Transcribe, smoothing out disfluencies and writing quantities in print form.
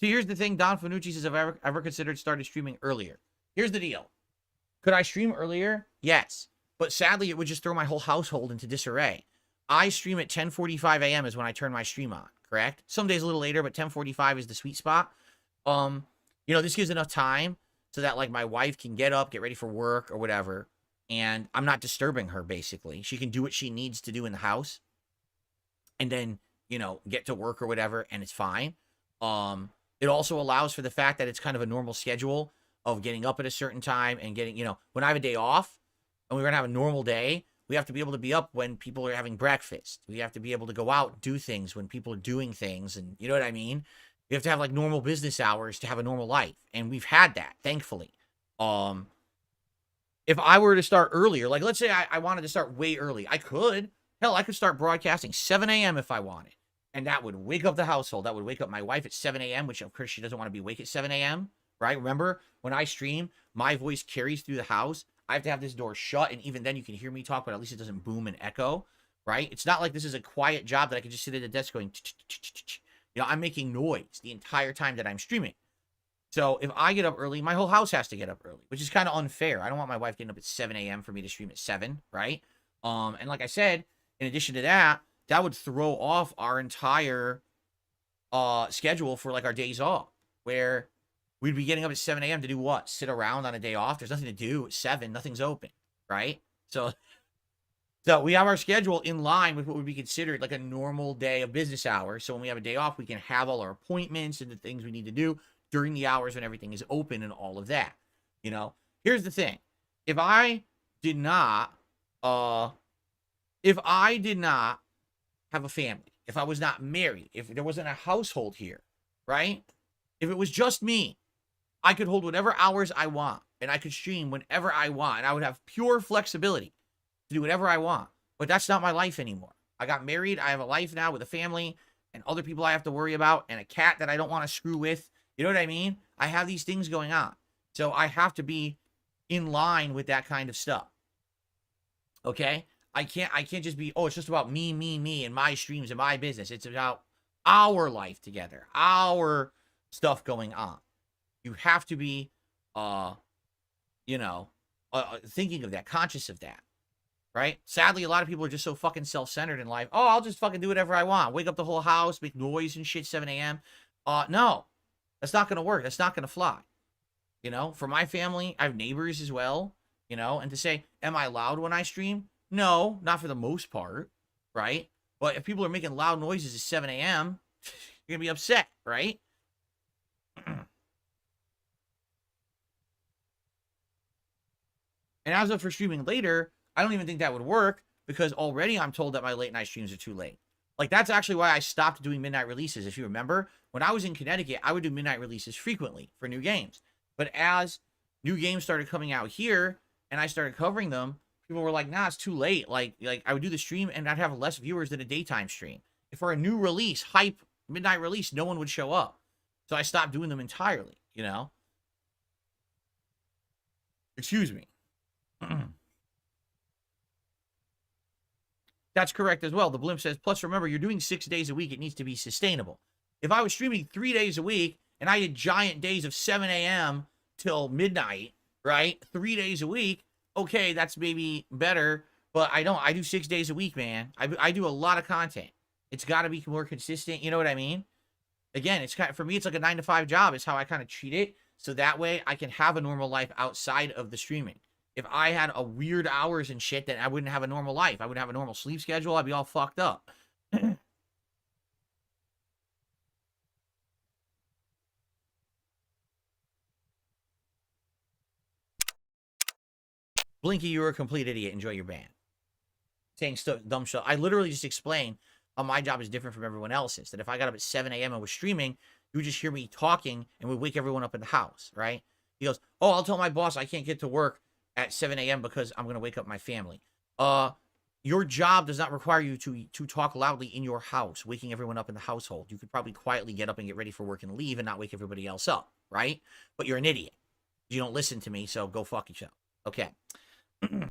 So here's the thing. Don Fanucci says, have I ever considered starting streaming earlier? Here's the deal. Could I stream earlier? Yes. But sadly, it would just throw my whole household into disarray. I stream at 10:45 a.m. is when I turn my stream on, correct? Some days a little later, but 10:45 is the sweet spot. This gives enough time so that, like, my wife can get up, get ready for work or whatever, and I'm not disturbing her, basically. She can do what she needs to do in the house and then, get to work or whatever, and it's fine. It also allows for the fact that it's kind of a normal schedule of getting up at a certain time and getting, when I have a day off and we're going to have a normal day, we have to be able to be up when people are having breakfast. We have to be able to go out and do things when people are doing things. And you know what I mean? We have to have like normal business hours to have a normal life. And we've had that, thankfully. If I were to start earlier, like let's say I wanted to start way early, I could. Hell, I could start broadcasting 7 a.m. if I wanted. And that would wake up the household. That would wake up my wife at 7 a.m., which of course she doesn't want to be awake at 7 a.m., right? Remember, when I stream, my voice carries through the house. I have to have this door shut, and even then you can hear me talk, but at least it doesn't boom and echo, right? It's not like this is a quiet job that I can just sit at a desk going, I'm making noise the entire time that I'm streaming. So if I get up early, my whole house has to get up early, which is kind of unfair. I don't want my wife getting up at 7 a.m. for me to stream at 7, right? And like I said, in addition to that, that would throw off our entire schedule for like our days off, where we'd be getting up at 7 a.m. to do what? Sit around on a day off? There's nothing to do at 7. Nothing's open, right? So we have our schedule in line with what would be considered like a normal day of business hours. So when we have a day off, we can have all our appointments and the things we need to do during the hours when everything is open and all of that. Here's the thing. If I did not have a family, if I was not married, if there wasn't a household here, right? If it was just me, I could hold whatever hours I want and I could stream whenever I want. And I would have pure flexibility to do whatever I want. But that's not my life anymore. I got married. I have a life now with a family and other people I have to worry about and a cat that I don't want to screw with. You know what I mean? I have these things going on. So I have to be in line with that kind of stuff. Okay? I can't just be, it's just about me, and my streams and my business. It's about our life together, our stuff going on. You have to be, thinking of that, conscious of that, right? Sadly, a lot of people are just so fucking self-centered in life. Oh, I'll just fucking do whatever I want. Wake up the whole house, make noise and shit, 7 a.m. No, that's not going to work. That's not going to fly. For my family, I have neighbors as well, and to say, am I loud when I stream? No, not for the most part, right? But if people are making loud noises at 7 a.m., you're going to be upset, right? And as of for streaming later, I don't even think that would work because already I'm told that my late night streams are too late. Like, that's actually why I stopped doing midnight releases. If you remember, when I was in Connecticut, I would do midnight releases frequently for new games. But as new games started coming out here and I started covering them, people were like, nah, it's too late. Like I would do the stream and I'd have less viewers than a daytime stream. If for a new release, hype, midnight release, no one would show up. So I stopped doing them entirely, Excuse me. That's correct as well. The Blimp says, plus remember, you're doing 6 days a week. It needs to be sustainable. If I was streaming 3 days a week and I did giant days of 7 a.m. till midnight, right? 3 days a week. Okay, that's maybe better, but I don't. I do 6 days a week, man. I do a lot of content. It's got to be more consistent. You know what I mean? Again, it's kind of, for me, it's like a 9-to-5 job. It's how I kind of treat it. So that way I can have a normal life outside of the streaming. If I had a weird hours and shit, then I wouldn't have a normal life. I wouldn't have a normal sleep schedule. I'd be all fucked up. Blinky, you're a complete idiot. Enjoy your ban. Saying dumb shit. I literally just explained how my job is different from everyone else's. That if I got up at 7 a.m. and was streaming, you would just hear me talking and would wake everyone up in the house, right? He goes, oh, I'll tell my boss I can't get to work at 7 a.m. because I'm going to wake up my family. Your job does not require you to talk loudly in your house, waking everyone up in the household. You could probably quietly get up and get ready for work and leave and not wake everybody else up, right? But you're an idiot. You don't listen to me, so go fuck yourself. Okay.